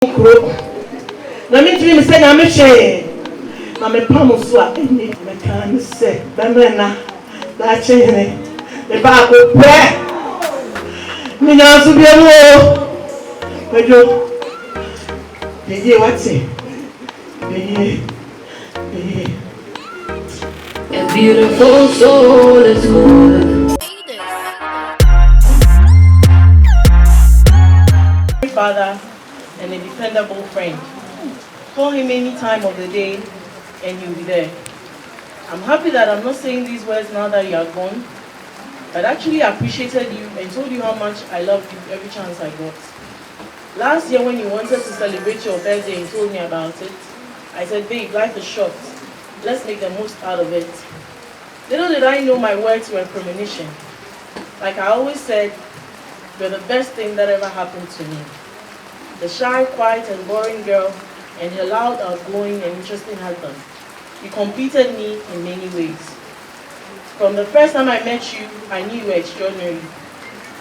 Na me dream say na me share. Na me pam so a eni me kan say be me na da chehene. E ba ko pe. Me na so bi emu o. Pejo. Ye what's it? A beautiful soul is born. Father and a dependable friend. Call him any time of the day and he'll be there. I'm happy that I'm not saying these words now that you are gone, but actually appreciated you and told you how much I loved you every chance I got. Last year when you wanted to celebrate your birthday and told me about it, I said, babe, life is short. Let's make the most out of it. Little did I know my words were a premonition. Like I always said, you're the best thing that ever happened to me. The shy, quiet, and boring girl, and her loud, outgoing, and interesting husband. You completed me in many ways. From the first time I met you, I knew you were extraordinary.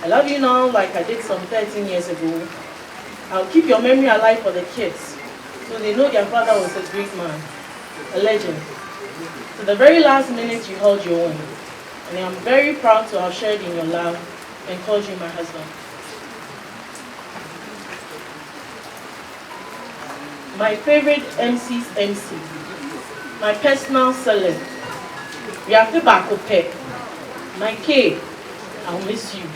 I love you now like I did some 13 years ago. I'll keep your memory alive for the kids, so they know their father was a great man, a legend. To the very last minute, you held your own, and I'm very proud to have shared in your love and called you my husband. My favorite MC's MC, my personal celeb, Wiafe Bakope, my K, I'll miss you.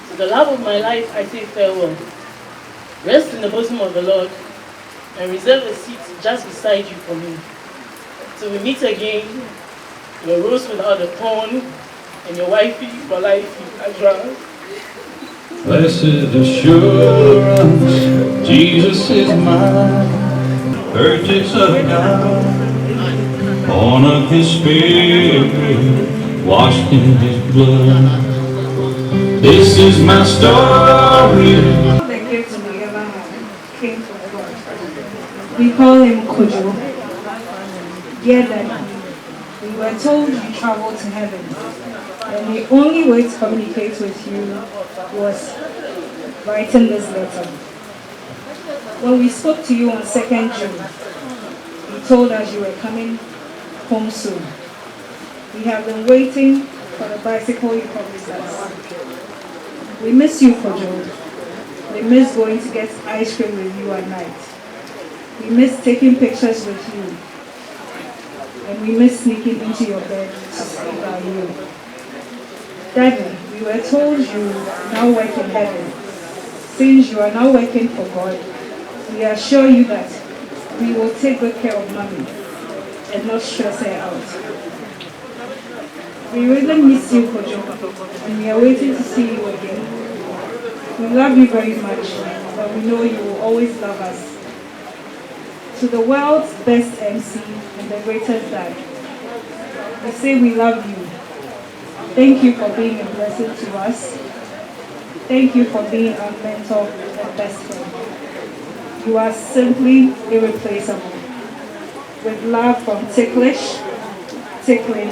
To the love of my life, I say farewell. Rest in the bosom of the Lord and reserve a seat just beside you for me. Till we meet again, your rose without a thorn and your wifey for life, Adra. Blessed assurance, Jesus is mine. Purchase of God, born of His Spirit, washed in His blood. This is my story. The gifts we ever had came from God. We call him Kwadwo. Dear Daddy, we were told you traveled to heaven, and the only way to communicate with you was writing this letter. When we spoke to you on 2nd June, you told us you were coming home soon. We have been waiting for the bicycle you promised us. We miss you, Kwadwo. We miss going to get ice cream with you at night. We miss taking pictures with you. And we miss sneaking into your bed to sleep by you. Daddy, we were told you now work in heaven. Since you are now working for God, we assure you that we will take good care of Mommy and not stress her out. We really miss you, Kwadwo, and we are waiting to see you again. We love you very much, but we know you will always love us. To the world's best MC and the greatest dad, we say we love you. Thank you for being a blessing to us. Thank you for being our mentor and best friend. You are simply irreplaceable. With love from Ticklish, Tickling,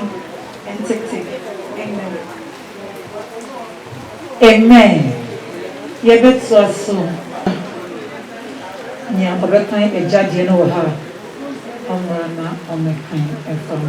and Tick Tick. Amen. Amen. Yebet so. Nya babekan e judge no ha. Omrana omekan e from.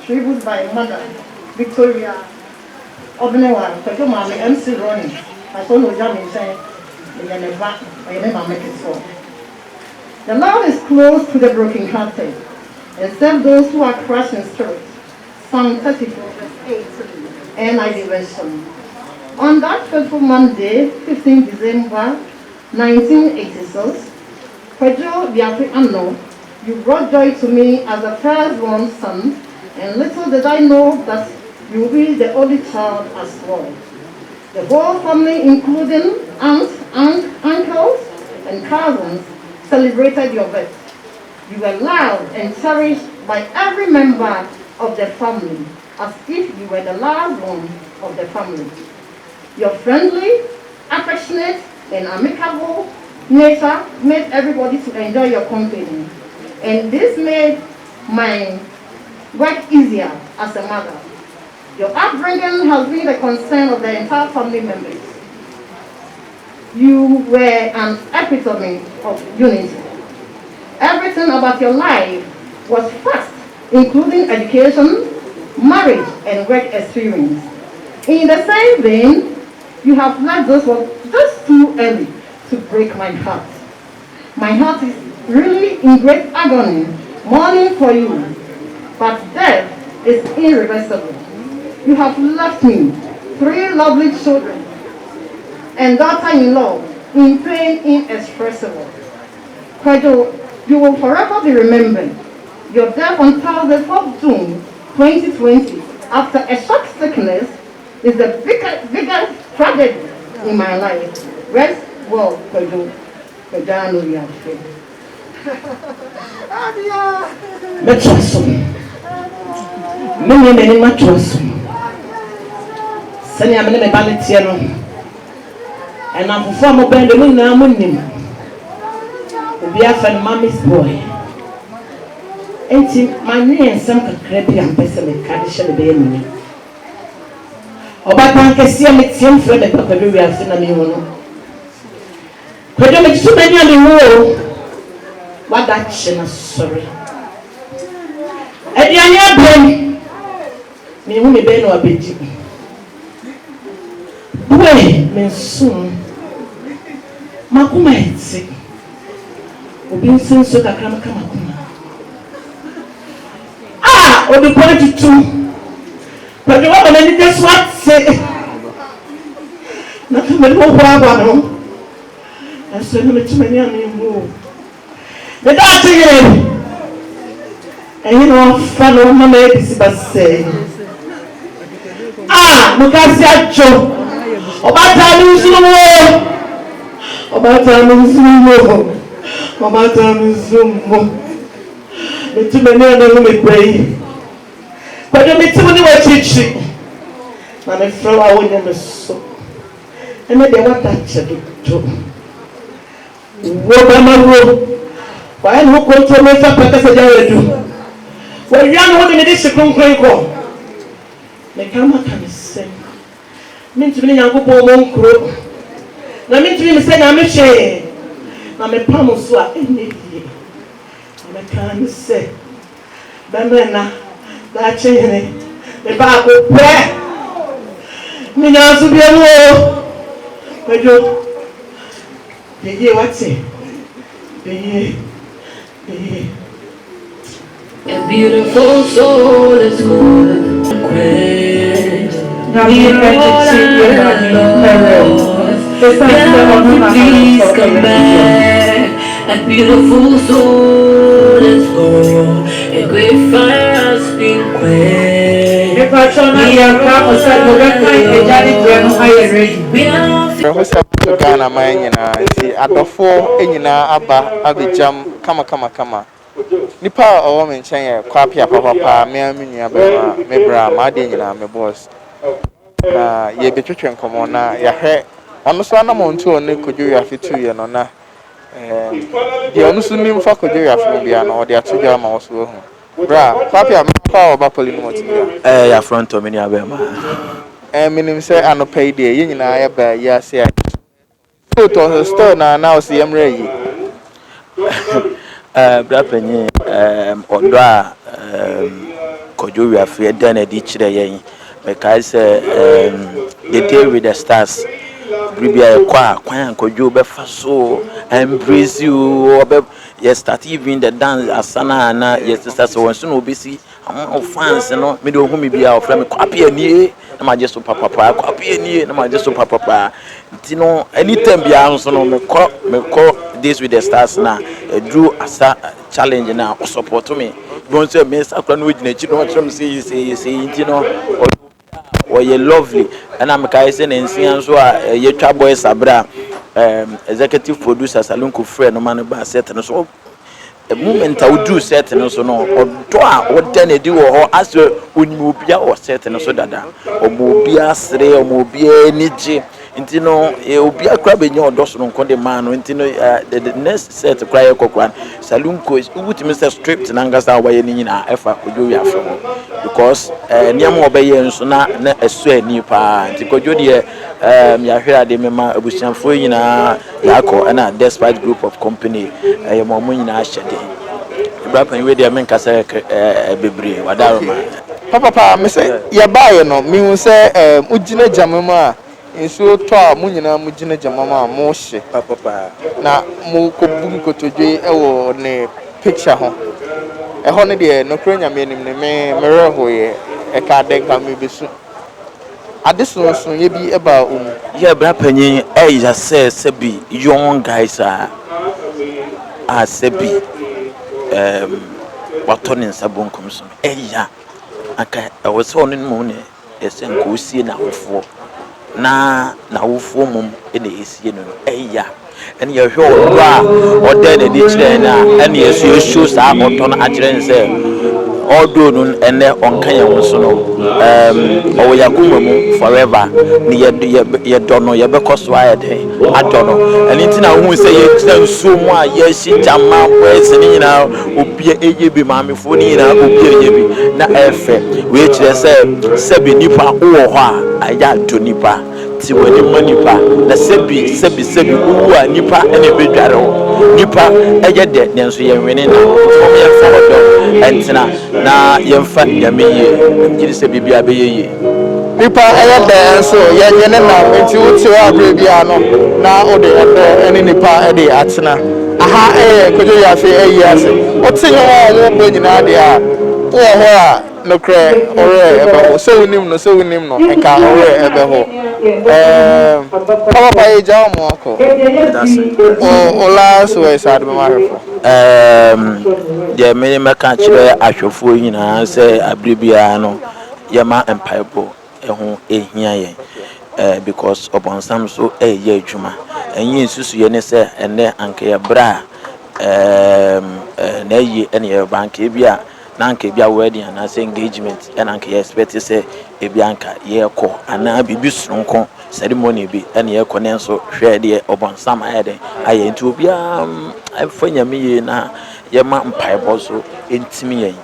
Tribute by Mother Victoria Obenewa, Kwadwo Mami MC Ronnie. I told you Jamin saying, I never make it so. The Lord is close to the brokenhearted, and serve those who are crushed in spirit. Psalm 34, verse 8, NIV version. On that fateful Monday, 15 December 1986, Kwadwo Wiafe You brought joy to me as a firstborn son, and little did I know that you will be the only child as well. The whole family, including aunts, uncles, and cousins, celebrated your birth. You were loved and cherished by every member of the family, as if you were the last one of the family. Your friendly, affectionate, and amicable nature made everybody to enjoy your company. And this made my work easier as a mother. Your upbringing has been the concern of the entire family members. You were an epitome of unity. Everything about your life was fast, including education, marriage, and work experience. In the same vein, you have left this one just too early to break my heart. My heart is really in great agony, mourning for you, but death is irreversible. You have left me 3 lovely children and daughter-in-law in pain inexpressible. Kwadwo, you will forever be remembered. Your death on Thursday, 4th June 2020, after a short sickness, is the biggest tragedy in my life. Rest well, Kwadwo Wiafe. Metrosom. Many metrosom. Send me a baletiano. And I'm from a band of Namunim. Wiafe and Mommy's boy. And my name is some crappy and pessimist tradition baby. Oba can see me team for the Papa Wiafe and me. Kwadwo me too many on the wall. What that shame sorry. Edianya blame me who me be no abeji. Boy me soon. Makuma etsi. Obi nsin so kakra makama kuma. Obi point to. Kwadwo wa na ni just what say. Na me no wa no. Aso no me too many on you. The doctor here. And you know, fellow mama is say. Mukasi Joe. Obata Musumo. Obata Musumo. Obata Musumo. Me too many of them me pray. But you me too many were teaching. Na me flow away them so. And me they want that to. Wo mama wo. Why no control me for purpose of the do? Well, you are not in this concrete. The camera can say, mean to me, I go for one crow. Now, mean to me, say, I'm a shame. I'm a palmus, any day. I'm a can say, Bamena, that chain, the back of prayer. Me now to be a war. But you, the year what's it? The year. A beautiful soul is good. Please come back. A beautiful soul is gone. A great fire has been quenched. Ghana manyina nti adofo enyina aba abejam kama nipa owo me nchen ye kwapia papa me amnua bema me bra ma de nyina me boss na ye betwetwe nkomo na ya hwe ono so na montu one Kwadwo Wiafe 2 ye no na de ono so nim fa Kwadwo Wiafe bia na ode atodwa ma wo so hu bra kwapia me pa oba Poleeno Multimedia ya front of me abema minim say anopai de ye nyina ya ba ya se to store na now see emre yi bra penye odo a Kwadwo Wiafe den edi kire yen because they deal with the stars Bribia kwan Kwadwo be fa so embrace you yes start even the dance asana na yes start so so no be see fans no me do hu me bia ofra me kwapia nie na ma just papa kwapia nie na ma just papa ntino anytime bia so no me call this with the stars na drew asa challenge na support me don't say me sakra no gina chi no trim say you know or you lovely and I'm kai say nsia so a ye twa boy sabra executive producer Salunku friend no man ba set no so the moment I would do set no so no or do what then do or as when you be or set no so dada or mobia sre or mobia niji nti no e obi akra benye odoso no konde man no nti no the next set cry kokwan Salunku is wuti Mr stripped na ngasa waye ni nyina efa Kwadwo Wiafe because niam obeye nso na esu ani pa nti Kwadwo de ya hwera de mema abusianfo nyina yakọ na despite group of company ye mo nyina ahyede bra pan we de men kasa bebre wadaroma papa me say ya bae no mi hu say ugina jamama nso to a mu nyina mu gina jamama mo hye papa na mo kobu nkotodwe ewo ne picture ho ho ne de no kro nyame nim ne me rehoye e ka den ka me besu adeso so ye bi eba yeah bra panyin ya say be young guys are sebi watonin sabonkum so ya aka awso no mu ne esen ko sie na wofo na wofo mum ene esie no ya ene ye hwe odro a oda na di kire na ene yesu show sa oton a kire nse odo no ene onka ye won so no owo yakuma mu forever ni ye do no ye be koso ayede ado no ene ntina hu se ye kira nso mu a ye hye jama boys ni nyina obi eye bi maamefo ni nyina obi eye bi na efe we kire se be nipa wo ho a aya do nipa ti wani manipa na sebi uwu a nipa ene bedware ho nipa eye de nenso ye nwene na fom ye fa odo entina na ye mfa yameye ngiri se bibia be yeye nipa eye de so ye nyene na enti wuti wa bibia no na ode edo ene nipa ede atena aha Kwadwo Wiafe ase otinye wo bo nyina de a wo ho a no kre ore ebe ho so unim no enka ore ebe ho papa e ja mo ko o last way sad me marefo de me meka kire ahwefo nyina se abribia no yema empaibo eho ehia yen because upon some so ye adwuma enyi susu ye ne se ene anka ye bra na yi ene ye bank e bia na anka bia wedding na say engagement ene anka ye expect say e bia anka ye ko ana bibi sunko ceremony bi ene ye ko ne so hwe de upon some ayede aye nti obia afanyame ye na ye ma mpaibo so entimi yen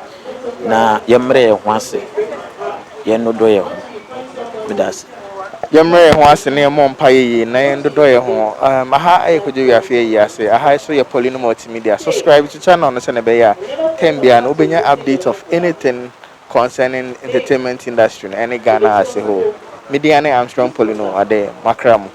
na ye mre ye ho ase ye no do ye ho bidas yemre ho ase ne mo mpa ye na endodo ye ho aha Kwadwo Wiafe ye ase aha so ye Poleeno Multimedia. Subscribe to channel no se ne be ya tembia no obenya update of anything concerning entertainment industry and Ghana as a whole. Media ne Armstrong Poleeno ade makramo.